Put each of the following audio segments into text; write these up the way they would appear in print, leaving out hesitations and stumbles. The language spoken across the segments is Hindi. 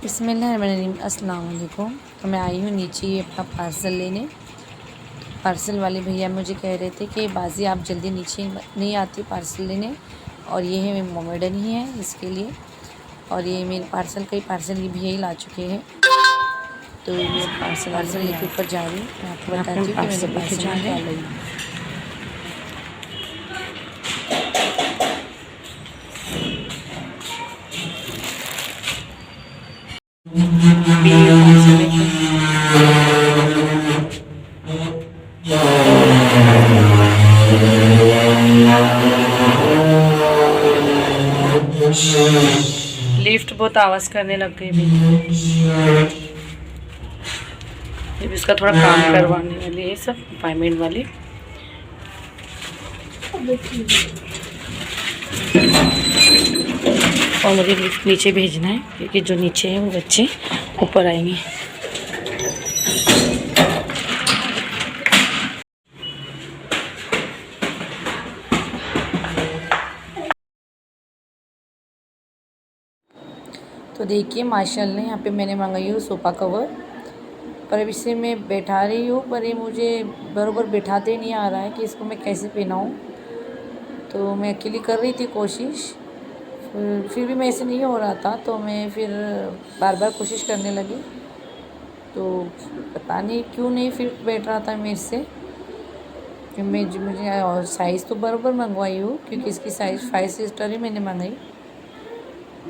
बिस्मिल्लाहिर्रहमानिर्रहीम, अस्सलाम वालेकुम। तो मैं आई हूँ नीचे अपना पार्सल लेने। पार्सल वाले भैया मुझे कह रहे थे कि बाजी आप जल्दी नीचे नहीं आती पार्सल लेने, और ये है मोमेडन ही है इसके लिए। और ये मेरे कई पार्सल ये भैया ही ला चुके हैं। तो मैं पार्सल लेके ऊपर जा रही हूँ। मैं आपको बताती हूँ कि मैंने पार्सल में क्या लाई। लिफ्ट बहुत आवाज़ करने लग गई भी। इसका थोड़ा काम करवाने वाली है, सब पेमेंट वाली। और मुझे लिफ्ट नीचे भेजना है क्योंकि जो नीचे है वो बच्चे ऊपर आएंगे। तो देखिए माशाल्लाह यहाँ पे मैंने मंगाई हूँ सोफ़ा कवर। पर अब इसे मैं बैठा रही हूँ, पर ये मुझे बराबर बैठाते नहीं आ रहा है कि इसको मैं कैसे पहनाऊँ। तो मैं अकेली कर रही थी कोशिश, फिर भी मैं ऐसे नहीं हो रहा था, तो मैं फिर बार बार कोशिश करने लगी। तो पता नहीं क्यों नहीं फिर बैठ रहा था मेरे से। मुझे साइज़ तो बराबर मंगवाई हूँ क्योंकि इसकी साइज़ 5 सिस्टर ही मैंने मंगाई,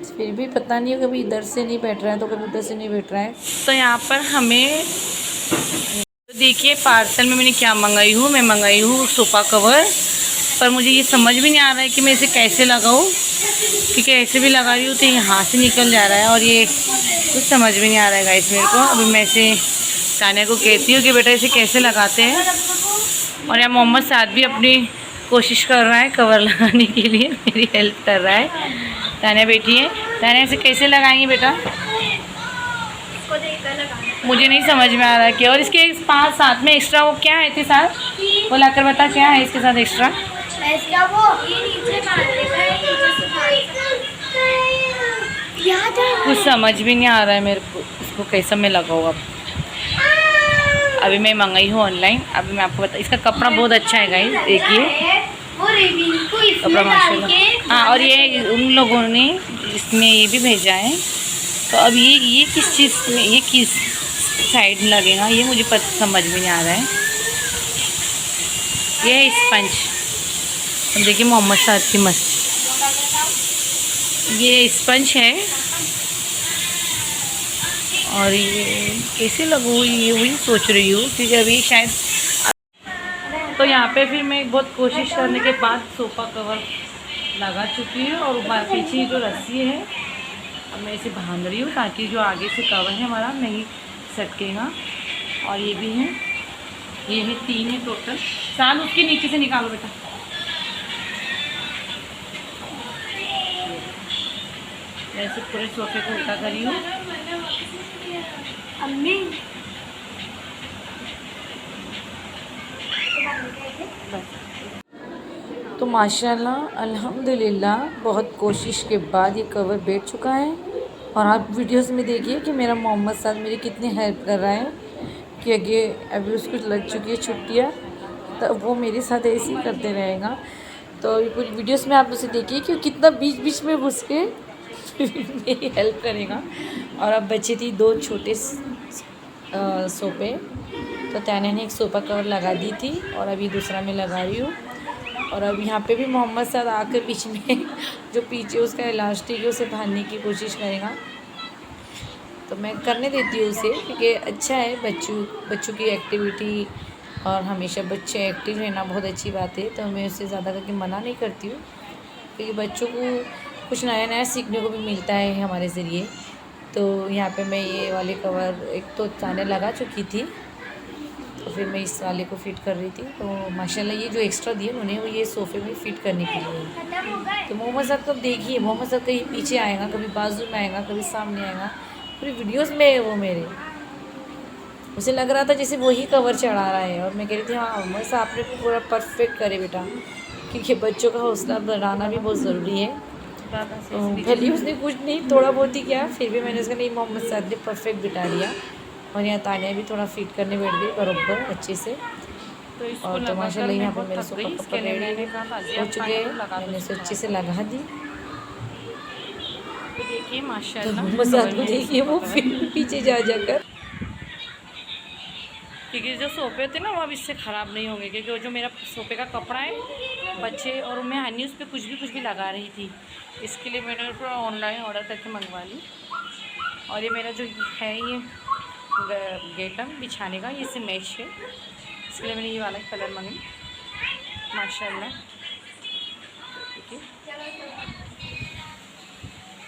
फिर भी पता नहीं कभी इधर से नहीं बैठ रहा है तो कभी उधर से नहीं बैठ रहा है। तो यहाँ पर हमें तो देखिए पार्सल में मैंने क्या मंगाई हूँ। मैं मंगाई हूँ सोफ़ा कवर, पर मुझे ये समझ भी नहीं आ रहा है कि मैं इसे कैसे लगाऊँ, क्योंकि ऐसे भी लगा रही हूँ तो ये हाथ से निकल जा रहा है और ये कुछ समझ भी नहीं आ रहा है गाइस मेरे को। अभी मैं इसे तानिया को कहती हूँ कि बेटा इसे कैसे लगाते हैं। और यहाँ मोहम्मद साद भी अपनी कोशिश कर रहा है कवर लगाने के लिए, मेरी हेल्प कर रहा है। तानिया बैठी है। तानिया इसे कैसे लगाएंगी बेटा? मुझे नहीं समझ में आ रहा है क्या। और इसके पास साथ में एक्स्ट्रा वो क्या है इसके साथ, वो लाकर बता क्या है इसके साथ एक्स्ट्रा। कुछ समझ भी नहीं आ रहा है मेरे को, इसको कैसे मैं लगाऊँ। अब अभी मैं मंगाई हूँ ऑनलाइन। अभी मैं आपको बता, इसका कपड़ा बहुत अच्छा है गाइस, देखिए कपड़ा माशाल्लाह। हाँ, और ये उन लोगों ने इसमें ये भी भेजा है। तो अब ये किस चीज़ में, ये किस साइड लगेगा ये मुझे समझ में नहीं आ रहा है। ये है स्पंज। देखिए मोहम्मद साद की मस्त, ये स्पंज है। और ये कैसे लगूँ ये वही सोच रही हूँ, क्योंकि अभी शायद तो यहाँ पे फिर मैं बहुत कोशिश करने के बाद सोफ़ा कवर लगा चुकी हूँ। और पीछे जो रस्सी है अब मैं इसे बांध रही हूँ ताकि जो आगे से कवर है हमारा नहीं सटकेगा। और ये भी है, ये है 3 है टोटल। साल उसके नीचे से निकालो बेटा। मैं इसे पूरे सोफे को उल्टा करी हूँ। अम्मी तो माशाल्लाह अल्हम्दुलिल्लाह बहुत कोशिश के बाद ये कवर बैठ चुका है। और आप वीडियोस में देखिए कि मेरा मोहम्मद साद मेरी कितनी हेल्प कर रहा है, क्योंकि अभी उसको लग चुकी है छुट्टियाँ, तो वो मेरे साथ ऐसे ही करते रहेगा। तो पूरी वीडियोस में आप उसे देखिए कि कितना बीच बीच में घुस के मेरी हेल्प करेगा। और अब बची थी 2 छोटे सोफ़े, तो तानिया ने एक सोफ़ा कवर लगा दी थी और अभी दूसरा मैं लगा रही हूँ। और अब यहाँ पे भी मोहम्मद साद आकर बीच में जो पीछे उसका इलास्टिक है उसे बांधने की कोशिश करेगा। तो मैं करने देती हूँ उसे, क्योंकि अच्छा है बच्चों की एक्टिविटी, और हमेशा बच्चे एक्टिव रहना बहुत अच्छी बात है। तो मैं उससे ज़्यादा करके मना नहीं करती हूँ, क्योंकि बच्चों को कुछ नया नया सीखने को भी मिलता है हमारे ज़रिए। तो यहाँ पे मैं ये वाले कवर एक तो ताने लगा चुकी थी, तो फिर मैं इस वाले को फ़िट कर रही थी। तो माशाल्लाह ये जो एक्स्ट्रा दिए उन्हें वो ये सोफ़े में फ़िट करने के लिए। तो मोहम्मद साद को देखिए, मोहम्मद साद कहीं पीछे आएगा, कभी बाजू में आएगा, कभी सामने आएगा, पूरी वीडियोस में है वो मेरे। उसे लग रहा था जैसे वही कवर चढ़ा रहा है। और मैं कह रही थी हाँ बस आपने पूरा परफेक्ट करे बेटा, क्योंकि बच्चों का हौसला बढ़ाना भी बहुत ज़रूरी है। तो पहले उसने कुछ नहीं, थोड़ा बहुत ही किया, फिर भी मैंने उसका नहीं, मोहम्मद साद ने परफेक्ट बिठा लिया। और यहाँ तानिया भी थोड़ा फिट करने बैठ गई बराबर अच्छे से। और तो माशाल्लाह यहाँ पर मेरे सोफा कवर रेडी हो चुके हैं, मैंने इसे अच्छे से लगा दी। तो देखिए तो माशाल्लाह मोहम्मद साद को देखिए वो फिर पीछे जा जाकर, क्योंकि जो सोफे होते हैं ना वो अब इससे ख़राब नहीं होंगे, क्योंकि वो जो मेरा सोफे का कपड़ा है बच्चे और मैं हनी उस पर कुछ भी लगा रही थी, इसके लिए मैंने उसको ऑनलाइन ऑर्डर करके मंगवा ली। और ये मेरा जो है ये गेटअप बिछाने का, ये इससे मैच है, इसके लिए मैंने ये वाला कलर मंगाई माशाल्लाह। ठीक है,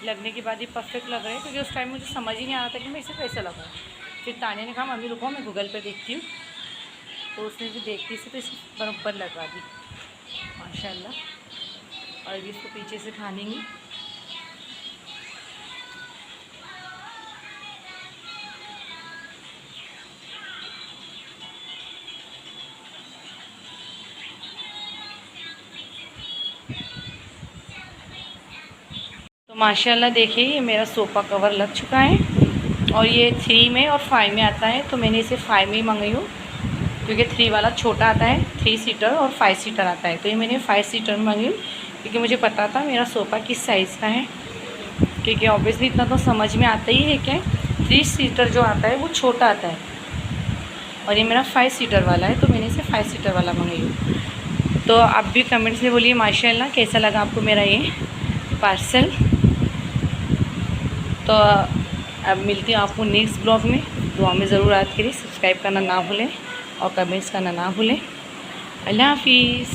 लगने के बाद ये परफेक्ट लग रहा है, क्योंकि उस टाइम मुझे समझ ही नहीं आ रहा था कि मैं इसे कैसे लगाऊँ। फिर तानिया ने कहा मम्मी रुको मैं गूगल पे देखती हूँ, तो उसने भी देखती से तो इसे बराबर लगा दी माशाल्लाह। और इसको पीछे से खानेंगी। तो माशाल्लाह देखिए ये मेरा सोफ़ा कवर लग चुका है, और ये 3 में और 5 में आता है, तो मैंने इसे 5 में ही मंगाई हूँ, क्योंकि 3 वाला छोटा आता है, 3 सीटर और 5 सीटर आता है, तो ये मैंने 5 सीटर में मंगाई हूँ, क्योंकि मुझे पता था मेरा सोफ़ा किस साइज़ का है। क्योंकि ऑब्वियसली इतना तो समझ में आता ही है कि 3 सीटर जो आता है वो छोटा आता है, और ये मेरा 5 सीटर वाला है, तो मैंने इसे 5 सीटर वाला मंगाई हूँ। तो आप भी कमेंट्स में बोलिए माशाल्लाह कैसा लगा आपको मेरा ये पार्सल। तो अब मिलती हूँ आपको नेक्स्ट ब्लॉग में। दुआ में ज़रूर याद करिए, सब्सक्राइब करना ना भूलें और कमेंट्स करना ना भूलें। अल्लाह हाफिज़।